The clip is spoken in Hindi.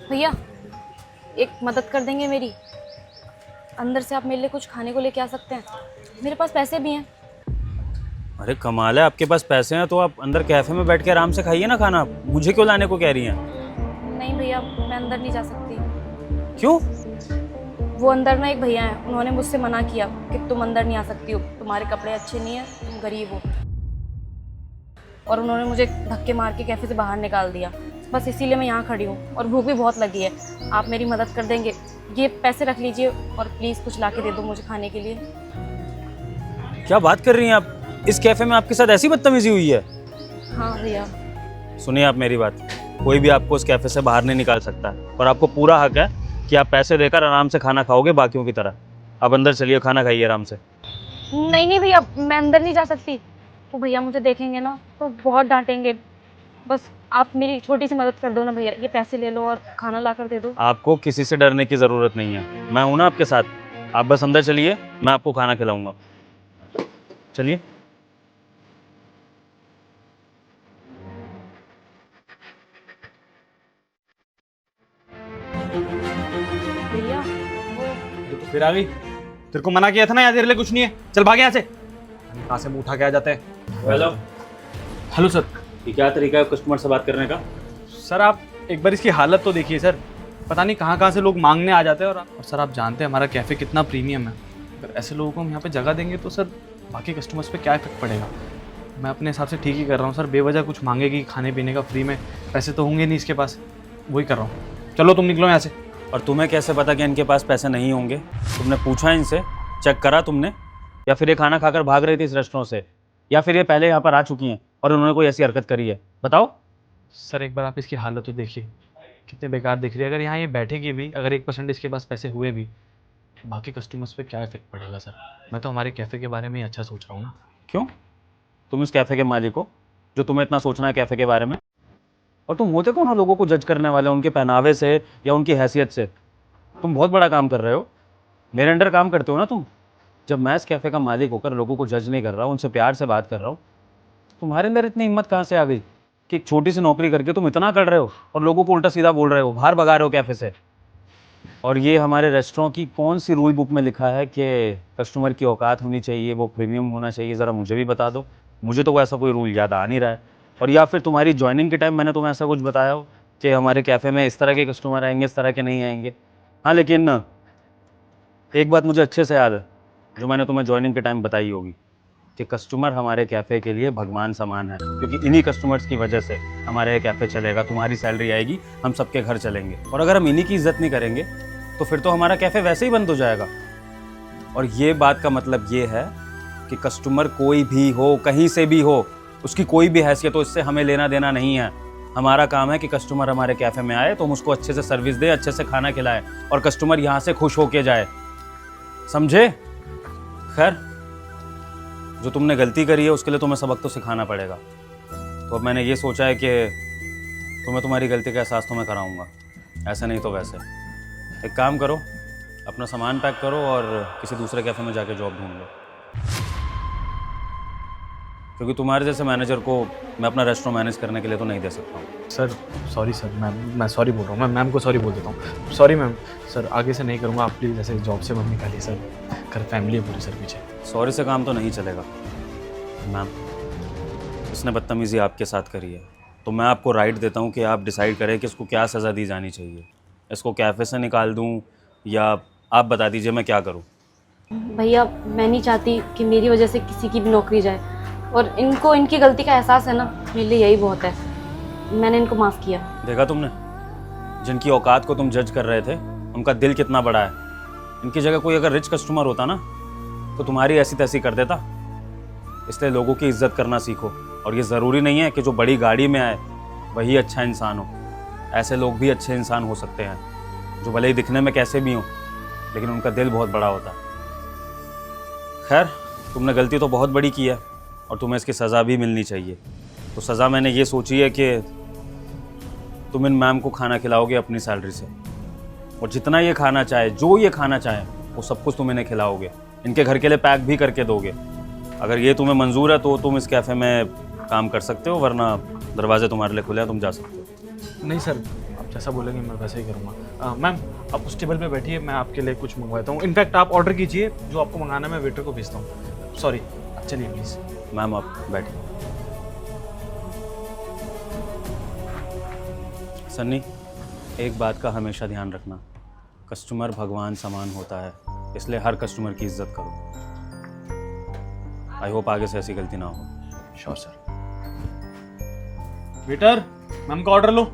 भैया एक मदद कर देंगे मेरी? अंदर से आप मेरे लिए कुछ खाने को लेके आ सकते हैं? मेरे पास पैसे भी हैं। अरे कमाल है, आपके पास पैसे हैं तो आप अंदर कैफे में बैठ के आराम से खाइए ना खाना। मुझे क्यों लाने को कह रही हैं? नहीं भैया, मैं अंदर नहीं जा सकती। क्यों? वो अंदर ना एक भैया हैं, उन्होंने मुझसे मना किया कि तुम अंदर नहीं आ सकती हो, तुम्हारे कपड़े अच्छे नहीं हैं, तुम गरीब हो। और उन्होंने मुझे धक्के मार के कैफ़े से बाहर निकाल दिया। बस इसीलिए मैं यहाँ खड़ी हूँ और भूख भी बहुत लगी है। आप मेरी मदद कर देंगे? ये पैसे रख लीजिए और प्लीज़ कुछ ला के दे दो मुझे खाने के लिए। क्या बात कर रही हैं आप? इस कैफे में आपके साथ ऐसी बदतमीजी हुई है? हाँ भैया। सुनिए आप मेरी बात, कोई भी आपको इस कैफे से बाहर नहीं निकाल सकता है और आपको पूरा हक है कि आप पैसे देकर आराम से खाना खाओगे बाकियों की तरह। अब अंदर चलिए, खाना खाइए आराम से। नहीं नहीं भैया, मैं अंदर नहीं जा सकती। वो भैया मुझे देखेंगे ना तो बहुत डांटेंगे। बस आप मेरी छोटी सी मदद कर दो ना भैया, ये पैसे ले लो और खाना ला कर दे दो। आपको किसी से डरने की ज़रूरत नहीं है, मैं हूं ना आपके साथ। आप बस अंदर चलिए, मैं आपको खाना खिलाऊंगा। चलिए। भैया ये तो फिर आ गई। तेरे को मना किया था ना यार, तेरे लिए कुछ नहीं है, चल भाग यहाँ से। कहाँ से मुंह उठा के आ जाते हैं। हेलो। Hello sir. ये क्या तरीका है कस्टमर से बात करने का? सर आप एक बार इसकी हालत तो देखिए सर, पता नहीं कहाँ कहाँ से लोग मांगने आ जाते हैं। और सर आप जानते हैं हमारा कैफ़े कितना प्रीमियम है। अगर ऐसे लोगों को हम यहाँ पे जगह देंगे तो सर बाकी कस्टमर्स पे क्या इफेक्ट पड़ेगा। मैं अपने हिसाब से ठीक ही कर रहा हूँ सर। बेवजह कुछ मांगेगी खाने पीने का फ्री में, पैसे तो होंगे नहीं इसके पास, वही कर रहा हूँ। चलो तुम निकलो यहाँ से। और तुम्हें कैसे पता कि इनके पास पैसे नहीं होंगे? तुमने पूछा इनसे, चेक करा तुमने? या फिर ये खाना खाकर भाग रही थी इस रेस्टोरेंट से? या फिर ये पहले यहाँ पर आ चुकी हैं और उन्होंने कोई ऐसी हरकत करी है? बताओ। सर एक बार आप इसकी हालत तो देखिए, कितने बेकार दिख रही है। अगर यहाँ ये बैठेगी भी, अगर 1% इसके पास पैसे हुए भी, बाकी कस्टमर्स पे क्या इफेक्ट पड़ेगा सर। मैं तो हमारे कैफ़े के बारे में ही अच्छा सोच रहा हूँ ना। क्यों? तुम इस कैफ़े के मालिक हो, जो तुम्हें इतना सोचना है कैफ़े के बारे में? और तुम होते कौन हो लोगों को जज करने वाले, उनके पहनावे से या उनकी हैसियत से? तुम बहुत बड़ा काम कर रहे हो, मेरे अंडर काम करते हो ना तुम। जब मैं इस कैफ़े का मालिक होकर लोगों को जज नहीं कर रहा हूँ, उनसे प्यार से बात कर रहा हूँ, तुम्हारे अंदर इतनी हिम्मत कहाँ से आ गई कि एक छोटी सी नौकरी करके तुम इतना कर रहे हो और लोगों को उल्टा सीधा बोल रहे हो, बाहर भगा रहे हो कैफ़े से? और ये हमारे रेस्टोरेंट की कौन सी रूल बुक में लिखा है कि कस्टमर की औकात होनी चाहिए, वो प्रीमियम होना चाहिए? ज़रा मुझे भी बता दो। मुझे तो ऐसा कोई रूल याद आ नहीं रहा है। और या फिर तुम्हारी जॉइनिंग के टाइम मैंने तुम्हें ऐसा कुछ बताया हो कि हमारे कैफ़े में इस तरह के कस्टमर आएंगे, इस तरह के नहीं आएंगे? हाँ, लेकिन एक बात मुझे अच्छे से याद है, जो मैंने तुम्हें जॉइनिंग के टाइम बताई होगी, कि कस्टमर हमारे कैफ़े के लिए भगवान समान है, क्योंकि इन्हीं कस्टमर्स की वजह से हमारे ये कैफ़े चलेगा, तुम्हारी सैलरी आएगी, हम सबके घर चलेंगे। और अगर हम इन्हीं की इज्जत नहीं करेंगे तो फिर तो हमारा कैफ़े वैसे ही बंद हो जाएगा। और ये बात का मतलब ये है कि कस्टमर कोई भी हो, कहीं से भी हो, उसकी कोई भी हैसियत हो, इससे हमें लेना देना नहीं है। हमारा काम है कि कस्टमर हमारे कैफ़े में आए तो हम उसको अच्छे से सर्विस दें, अच्छे से खाना खिलाएं और कस्टमर यहाँ से खुश होके जाए। समझे? खैर, जो तुमने गलती करी है उसके लिए तुम्हें सबक तो सिखाना पड़ेगा। तो अब मैंने ये सोचा है कि तुम्हें तुम्हारी गलती का एहसास तो मैं कराऊंगा, ऐसे नहीं तो वैसे। एक काम करो, अपना सामान पैक करो और किसी दूसरे कैफ़े में जाके जॉब ढूंढ लो, क्योंकि तुम्हारे जैसे मैनेजर को मैं अपना रेस्टोरेंट मैनेज करने के लिए तो नहीं दे सकता हूँ। सर सॉरी सर, मैं सॉरी बोल रहा हूँ। मैं मैम को सॉरी बोल देता हूँ। सॉरी मैम, सर आगे से नहीं करूँगा। आप प्लीज़ ऐसे जॉब से मत निकालिए सर, घर फैमिली है पूरी सर पीछे। सॉरी से काम तो नहीं चलेगा मैम। इसने बदतमीज़ी आपके साथ करी है तो मैं आपको राइट देता हूँ कि आप डिसाइड करें कि इसको क्या सज़ा दी जानी चाहिए। इसको कैफ़े से निकाल दूँ या आप बता दीजिए मैं क्या करूँ? भैया मैं नहीं चाहती कि मेरी वजह से किसी की भी नौकरी जाए, और इनको इनकी गलती का एहसास है ना, मेरे लिए यही बहुत है। मैंने इनको माफ़ किया। देखा तुमने, जिनकी औकात को तुम जज कर रहे थे उनका दिल कितना बड़ा है। इनकी जगह कोई अगर रिच कस्टमर होता ना तो तुम्हारी ऐसी तैसी कर देता। इसलिए लोगों की इज्जत करना सीखो। और ये ज़रूरी नहीं है कि जो बड़ी गाड़ी में आए वही अच्छा इंसान हो। ऐसे लोग भी अच्छे इंसान हो सकते हैं जो भले ही दिखने में कैसे भी हों, लेकिन उनका दिल बहुत बड़ा होता है। खैर, तुमने गलती तो बहुत बड़ी की है और तुम्हें इसकी सज़ा भी मिलनी चाहिए। तो सज़ा मैंने ये सोची है कि तुम इन मैम को खाना खिलाओगे अपनी सैलरी से, और जितना ये खाना चाहे, जो ये खाना चाहे, वो सब कुछ तुम इन्हें खिलाओगे। इनके घर के लिए पैक भी करके दोगे। अगर ये तुम्हें मंजूर है तो तुम इस कैफ़े में काम कर सकते हो, वरना दरवाजे तुम्हारे लिए खुले हैं, तुम जा सकते हो। नहीं सर, आप जैसा बोलेंगे मैं वैसा ही करूँगा। मैम आप उस टेबल पे बैठिए, मैं आपके लिए कुछ मंगवाता हूँ। इनफैक्ट आप ऑर्डर कीजिए, जो आपको मंगाना है मैं वेटर को भेजता हूँ। सॉरी, चलिए प्लीज़। मैम आप बैठिए। सन्नी, एक बात का हमेशा ध्यान रखना, कस्टमर भगवान समान होता है, इसलिए हर कस्टमर की इज्जत करो। आई होप आगे से ऐसी गलती ना हो। Sure sir. वेटर, मैम का ऑर्डर लो।